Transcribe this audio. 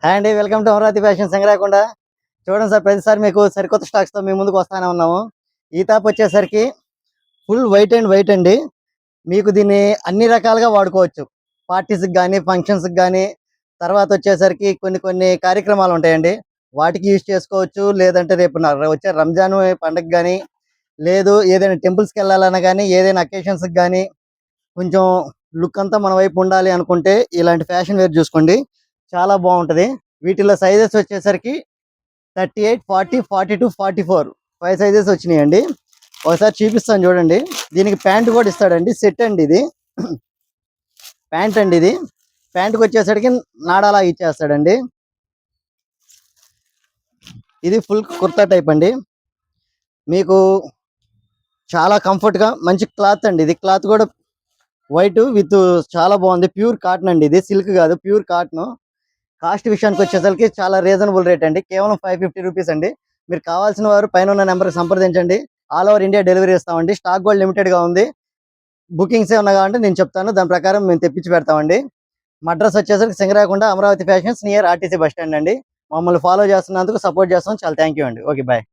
Hi అండి, welcome to Amaravati fashion సంగ్రాకొండ. చూడండి sir, ప్రతిసారి మీకు సరికొత్త స్టాక్స్తో మీ ముందుకు వస్తానే ఉన్నాము. ఈ టాప్ వచ్చేసరికి ఫుల్ వైట్ అండ్ వైట్ అండి. మీకు దీన్ని అన్ని రకాలుగా వాడుకోవచ్చు. పార్టీస్కి కానీ, ఫంక్షన్స్కి కానీ, తర్వాత వచ్చేసరికి కొన్ని కొన్ని కార్యక్రమాలు ఉంటాయండి, వాటికి యూజ్ చేసుకోవచ్చు. లేదంటే రేపు వచ్చే రంజాన్ పండగ కానీ, లేదు ఏదైనా టెంపుల్స్కి వెళ్ళాలన్నా కానీ, ఏదైనా అకేషన్స్కి కానీ కొంచెం లుక్ అంతా మన వైపు ఉండాలి అనుకుంటే ఇలాంటి ఫ్యాషన్ వేర్ చూసుకోండి, చాలా బాగుంటుంది. వీటిలో సైజెస్ వచ్చేసరికి 38, 40, 42, 44 5 సైజెస్ వచ్చినాయండి. ఒకసారి చూపిస్తాను చూడండి. దీనికి ప్యాంట్ కూడా ఇస్తాడండి, సెట్ అండి ఇది. ప్యాంట్ అండి ఇది. ప్యాంట్కి వచ్చేసరికి నాడాలా ఇచ్చేస్తాడండి. ఇది ఫుల్ కుర్తా టైప్ అండి. మీకు చాలా కంఫర్ట్గా మంచి క్లాత్ అండి. ఇది క్లాత్ కూడా వైట్ విత్ చాలా బాగుంది. ప్యూర్ కాటన్ అండి, ఇది సిల్క్ కాదు, ప్యూర్ కాటన్. కాస్ట్ విషయానికి వచ్చేసరికి చాలా రీజనబుల్ రేట్ అండి, కేవలం 550 రూపీస్ అండి. మీరు కావాల్సిన వారు పైన ఉన్న నెంబర్కి సంప్రదించండి. ఆల్ ఓవర్ ఇండియా డెలివరీ ఇస్తామండి. స్టాక్ కూడా లిమిటెడ్గా ఉంది. బుకింగ్స్ ఏమన్నా కావాలంటే నేను చెప్తాను, దాని ప్రకారం మేము తెప్పించి పెడతామండి. మా అడ్రస్ వచ్చేసరికి Singarakonda, Amaravati fashions, near RTC bus stand అండి. మమ్మల్ని ఫాలో చేస్తున్నందుకు, సపోర్ట్ చేస్తాం, చాలా థ్యాంక్ యూ అండి. Okay, bye.